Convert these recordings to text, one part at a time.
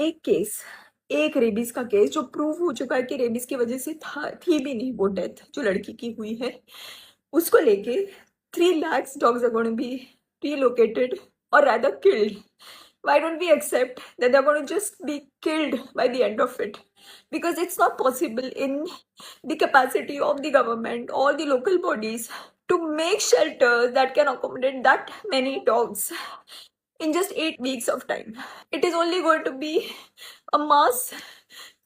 एक केस, एक रेबीज का केस जो प्रूव हो चुका है कि रेबीज की वजह से थी भी नहीं वो डेथ जो लड़की की हुई है, उसको लेके 3 lakhs dogs are going to be relocated or rather killed. Why don't we accept that they're going to just be killed by the end of it? Because it's not possible in the capacity of the government or the local bodies to make shelters that can accommodate that many dogs in just 8 weeks of time. It is only going to be a mass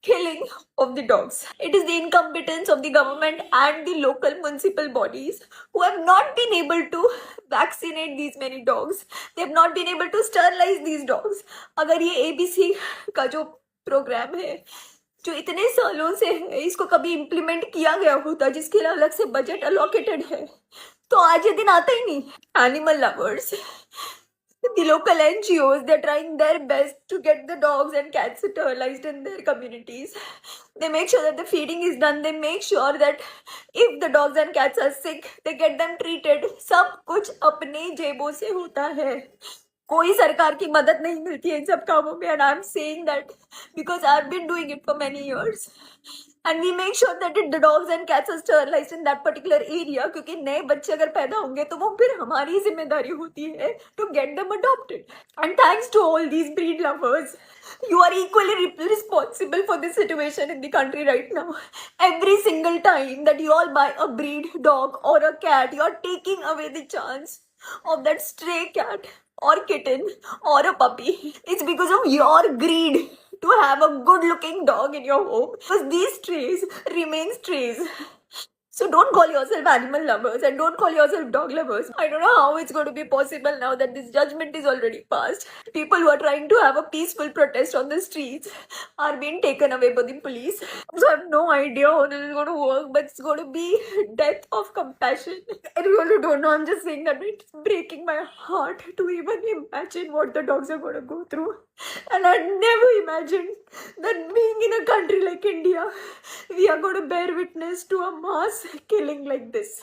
killing of the dogs. It is the incompetence of the government and the local municipal bodies who have not been able to vaccinate these many dogs. They have not been able to sterilize these dogs. अगर ये ABC का जो programme है जो इतने सालों से है इसको कभी इम्प्लीमेंट किया गया होता जिसके लिए अलग से बजट अलोकेटेड है तो आज ये दिन आता ही नहीं. Animal lovers, the local NGOs, they're trying their best to get the dogs and cats sterilized in their communities. They make sure that the feeding is done. They make sure that if the dogs and cats are sick, they get them treated. सब कुछ अपने जेबों से होता है. कोई सरकार की मदद नहीं मिलती है इन सब कामों में. And I'm saying that because I've been doing it for many years. And we make sure that the dogs and cats are sterilized in that particular area क्योंकि नए बच्चे अगर पैदा होंगे तो वो फिर हमारी जिम्मेदारी होती है to get them adopted. And thanks to all these breed lovers, you are equally responsible for the situation in the country right now. Every single time that you all buy a breed dog or a cat, you are taking away the chance of that stray cat or kitten or a puppy. It's because of your greed to have a good looking dog in your home because these strays remain strays. So don't call yourself animal lovers and don't call yourself dog lovers. I don't know how it's going to be possible now that this judgment is already passed. People who are trying to have a peaceful protest on the streets are being taken away by the police. So I have no idea how this is going to work, but it's going to be death of compassion. I really don't know. I'm just saying that it's breaking my heart to even imagine what the dogs are going to go through. And I never imagined that being in a country like India, we are going to bear witness to a mass killing like this.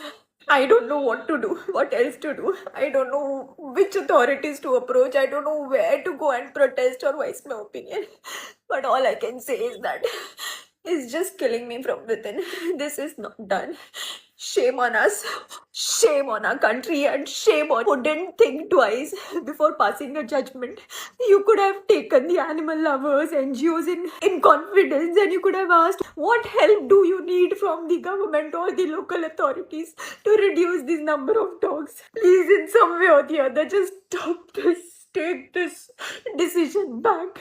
I don't know what to do, what else to do. I don't know which authorities to approach. I don't know where to go and protest or voice my opinion. But all I can say is that it's just killing me from within. This is not done. Shame on us, shame on our country, and shame on who didn't think twice before passing a judgment. You could have taken the animal lovers, NGOs in confidence, and you could have asked, what help do you need from the government or the local authorities to reduce this number of dogs? Please, in some way or the other, just stop this, take this decision back.